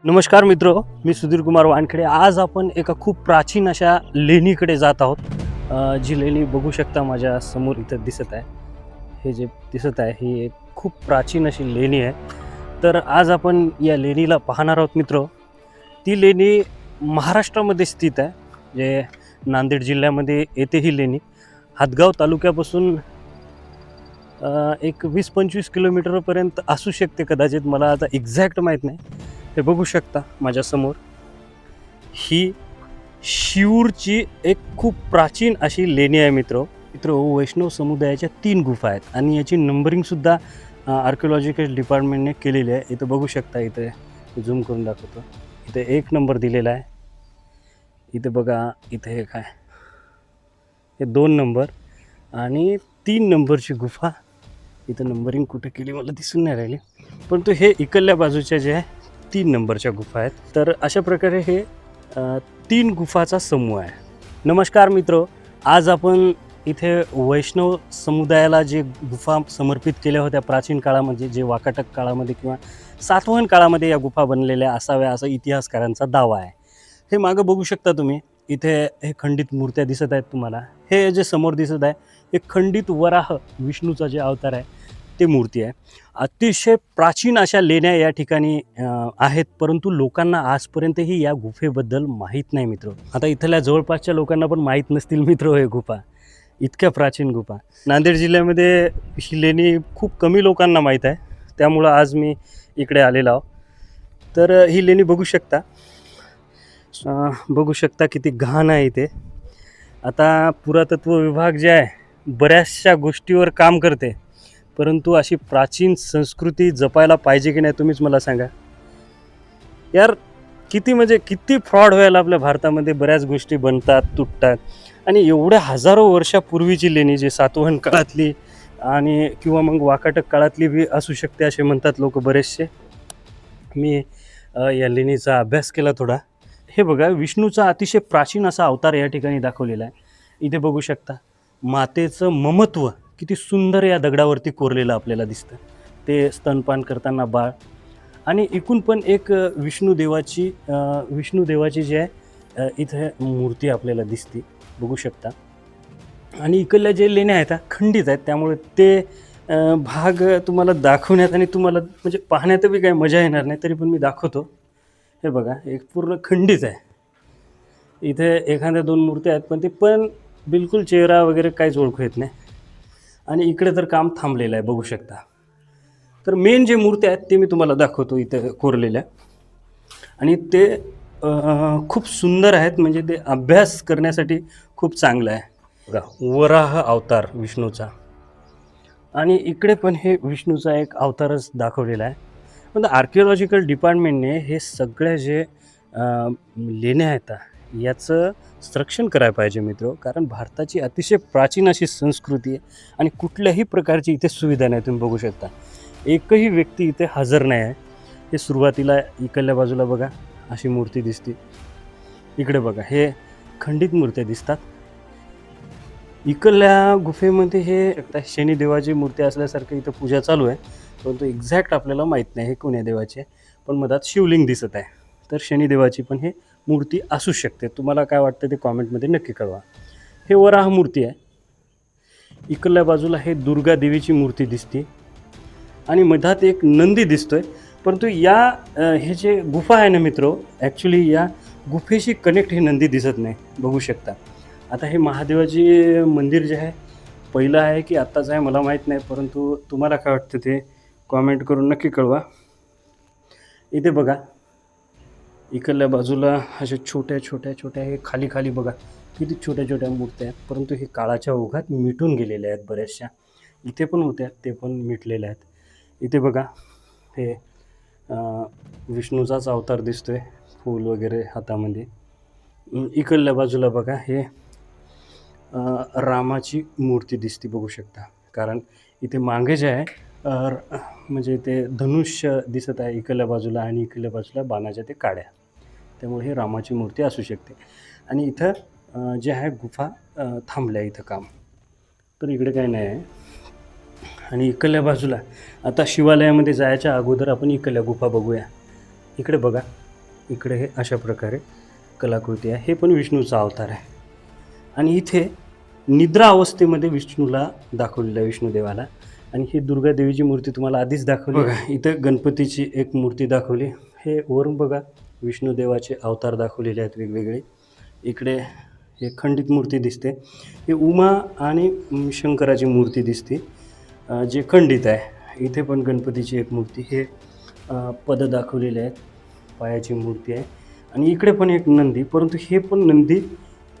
नमस्कार मित्र, मी सुधीर कुमार वानखेडे. आज आपण एका खूप प्राचीन अशा लेणीकडे जात आहोत. जी लेणी बघू शकता माझ्या समोर इथं दिसत आहे. हे जे दिसत आहे ही एक खूप प्राचीन अशी लेणी आहे. तर आज आपण या लेणीला पाहणार आहोत मित्र. ती लेणी महाराष्ट्रामध्ये स्थित आहे. जे नांदेड जिल्ह्यामध्ये येते ही लेणी. हातगाव तालुक्यापासून एक 20-25 किलोमीटरपर्यंत असू शकते कदाचित, मला आता एक्झॅक्ट माहीत नाही. हे बघू शकता माझ्यासमोर ही शिऊरची एक खूप प्राचीन अशी लेणी आहे मित्र. वैष्णव समुदायाच्या 3 गुफा आहेत आणि याची नंबरिंगसुद्धा आर्किओलॉजिकल डिपार्टमेंटने केलेली आहे. इथं बघू शकता, इथे झूम करून दाखवतो. इथे 1 नंबर दिलेला आहे. इथे बघा, इथे एक आहे, हे 2 नंबर आणि 3 नंबरची गुफा. इथं नंबरिंग कुठे केली मला दिसून नाही राहिली, परंतु हे इकडल्या बाजूच्या जे आहे 3 नंबरच्या गुफा आहेत. तर अशा प्रकारे हे 3 गुफाचा समूह आहे. नमस्कार मित्र, आज आपण इथे वैष्णव समुदायाला जे गुफा समर्पित केल्या होत्या प्राचीन काळामध्ये, जे वाकाटक काळामध्ये किंवा सातवाहन काळामध्ये या गुफा बनलेल्या असाव्या असा इतिहासकारांचा दावा आहे. हे मागं बघू शकता तुम्ही, इथे हे खंडित मूर्त्या दिसत आहेत तुम्हाला. हे जे समोर दिसत आहे हे खंडित वराह विष्णूचा जे अवतार आहे ते मूर्ती आहे. अतिशय प्राचीन अशा लेण्या या ठिकाणी आहेत, परंतु लोकांना आजपर्यंतही या गुफेबद्दल माहीत नाही मित्र. आता इथल्या जवळपासच्या लोकांना पण माहीत नसतील मित्र हे गुफा, इतक्या प्राचीन गुफा. नांदेड जिल्ह्यामध्ये ही लेणी खूप कमी लोकांना माहीत आहे, त्यामुळं आज मी इकडे आलेलो आहो. तर ही लेणी बघू शकता किती घाण आहे इथे. आता पुरातत्व विभाग जे आहे बऱ्याचशा गोष्टीवर काम करते, परंतु अशी प्राचीन संस्कृती जपायला पाहिजे की नाही तुम्हीच मला सांगा यार. किती फ्रॉड व्हायला आपल्या भारतामध्ये. बऱ्याच गोष्टी बनतात, तुटतात, आणि एवढ्या हजारो वर्षापूर्वीची लेणी जे सातवाहन काळातली आणि किंवा मग वाकाटक काळातली बी असू शकते असे म्हणतात लोक बरेचसे. मी या लेणीचा अभ्यास केला थोडा. हे बघा, विष्णूचा अतिशय प्राचीन असा अवतार या ठिकाणी दाखवलेला आहे. इथे बघू शकता मातेचं ममत्व किती सुंदर या दगडावरती कोरलेलं आपल्याला दिसतं. ते स्तनपान करताना बाळ, आणि एकूण पण एक विष्णुदेवाची जी आहे इथे मूर्ती आपल्याला दिसते, बघू शकता. आणि इकडल्या जे लेण्या आहेत खंडित आहेत, त्यामुळे ते भाग तुम्हाला दाखवण्यात आणि तुम्हाला म्हणजे पाहण्यात बी काही मजा येणार नाही, तरी पण मी दाखवतो. हे बघा, एक पूर्ण खंडित आहे. इथे एखाद्या 2 मूर्त्या आहेत, पण ते पण बिलकुल चेहरा वगैरे काहीच ओळखू येत नाही. आणि इकडे तर काम थांबलेलं आहे, बघू शकता. तर मेन जे मूर्त्या आहेत ते मी तुम्हाला दाखवतो इथे कोरलेल्या, आणि ते खूप सुंदर आहेत. म्हणजे ते अभ्यास करण्यासाठी खूप चांगलं आहे. बघा, वराह अवतार विष्णूचा, आणि इकडे पण हे विष्णूचा एक अवतारच दाखवलेला आहे. पण आर्किओलॉजिकल डिपार्टमेंटने हे सगळ्या जे लेण्या आहेत याचं संरक्षण करायला पाहिजे मित्र. कारण भारताची अतिशय प्राचीन अशी संस्कृती आहे आणि कुठल्याही प्रकारची इथे सुविधा नाही. तुम्ही बघू शकता एकही व्यक्ती इथे हजर नाही आहे. हे सुरुवातीला इकडल्या बाजूला बघा अशी मूर्ती दिसते. इकडे बघा हे खंडित मूर्त्या दिसतात. इकडल्या गुफेमध्ये हे शनिदेवाची मूर्ती असल्यासारखं इथं पूजा चालू आहे, परंतु एक्झॅक्ट आपल्याला माहीत नाही हे कोण्या देवाचे आहे. पण मधात शिवलिंग दिसत आहे, तर शनिदेवाची पण हे मूर्ती असू शकते. तुम्हाला काय वाटतं ते कॉमेंटमध्ये नक्की कळवा. हे वराह मूर्ती आहे. इकडल्या बाजूला हे दुर्गा देवीची मूर्ती दिसते आणि मधात एक नंदी दिसतोय. परंतु हे जे गुफा आहे ना मित्र, ॲक्च्युली या गुफेशी कनेक्ट हे नंदी दिसत नाही, बघू शकता. आता हे महादेवाची मंदिर जे आहे पहिलं आहे की आत्ताच आहे मला माहीत नाही, परंतु तुम्हाला काय वाटतं ते कॉमेंट करून नक्की कळवा. इथे बघा इकडल्या बाजूला अशा छोट्या हे खाली बघा किती छोट्या मूर्त्या आहेत, परंतु हे काळाच्या ओघात मिटून गेलेल्या आहेत बऱ्याचशा. इथे पण होत्या, ते पण मिटलेल्या आहेत. इथे बघा हे विष्णूचाच अवतार दिसतोय, फूल वगैरे हातामध्ये. इकडल्या बाजूला बघा हे रामाची मूर्ती दिसते, बघू शकता. कारण इथे मागे जे आहे म्हणजे ते धनुष्य दिसत आहे इकडल्या बाजूला, आणि इकडल्या बाजूला बाणाच्या ते काड्या, त्यामुळे हे रामाची मूर्ती असू शकते. आणि इथं जे आहे गुफा थांबल्या इथं काम, तर इकडे काही नाही आहे. आणि इकडल्या बाजूला आता शिवालयामध्ये जायच्या अगोदर आपण इकडल्या गुफा बघूया. इकडे बघा इकडे हे अशा प्रकारे कलाकृती आहे. हे पण विष्णूचा अवतार आहे. आणि इथे निद्रा अवस्थेमध्ये विष्णूला दाखवलेलं आहे, विष्णुदेवाला. आणि ही दुर्गा देवीची मूर्ती तुम्हाला आधीच दाखवली बघा. इथं गणपतीची एक मूर्ती दाखवली. हे वरून बघा विष्णुदेवाचे अवतार दाखवलेले आहेत वेगवेगळे. इकडे हे खंडित मूर्ती दिसते. हे उमा आणि शंकराची मूर्ती दिसते जे खंडित आहे. इथे पण गणपतीची एक मूर्ती. हे पद दाखवलेले आहेत, पायाची मूर्ती आहे. आणि इकडे पण एक नंदी, परंतु हे पण नंदी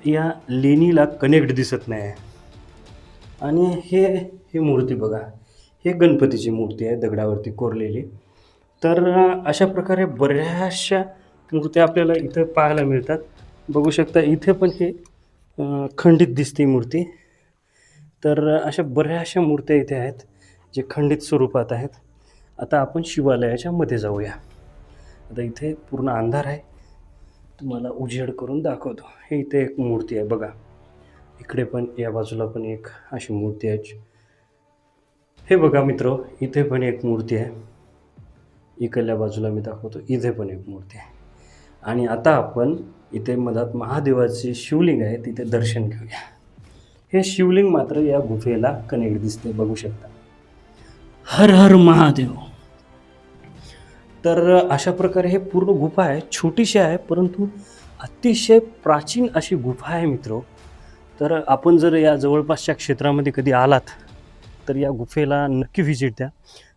या लेणीला कनेक्ट दिसत नाही आहे. आणि हे मूर्ती बघा, हे गणपतीची मूर्ती आहे दगडावरती कोरलेली. तर अशा प्रकारे बऱ्याचशा मूर्त्या आपल्याला इथं पाहायला मिळतात. बघू शकता इथे पण हे खंडित दिसते मूर्ती. तर अशा बऱ्याचशा मूर्त्या इथे आहेत जे खंडित स्वरूपात आहेत. आता आपण शिवालयाच्या मध्ये जाऊया. आता इथे पूर्ण अंधार आहे, तुम्हाला उजेड करून दाखवतो. हे इथे एक मूर्ती आहे बघा. इकडे पण या बाजूला पण एक अशी मूर्ती आहे. हे बघा मित्र, इथे पण एक मूर्ती आहे. इकडल्या बाजूला मी दाखवतो, इथे पण एक मूर्ती आहे. आणि आता आपण इथे मधात महादेवाचे शिवलिंग आहे, तिथे दर्शन घेऊया. हे शिवलिंग मात्र या गुफेला कनेक्ट दिसते, बघू शकता. हर हर महादेव. तर अशा प्रकारे हे पूर्ण गुफा आहे. छोटीशी आहे परंतु अतिशय प्राचीन अशी गुफा आहे मित्र. तर आपण जर या जवळपासच्या क्षेत्रामध्ये कधी आलात तर या गुफेला नक्की व्हिजिट द्या.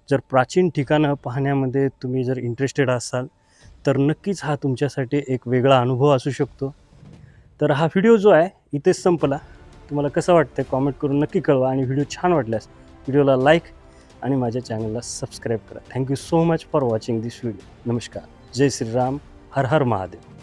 जर प्राचीन ठिकाणं पाहण्यामध्ये तुम्ही जर इंटरेस्टेड असाल तर नक्कीच हा तुमच्यासाठी एक वेगळा अनुभव असू शकतो. तर हा व्हिडिओ जो आहे इथेच संपला. तुम्हाला कसं वाटतं कॉमेंट करून नक्की कळवा. आणि व्हिडिओ छान वाटल्यास व्हिडिओला लाईक आणि माझ्या चॅनलला सबस्क्राईब करा. Thank you so much for watching this video. नमस्कार. जय श्रीराम. हर हर महादेव.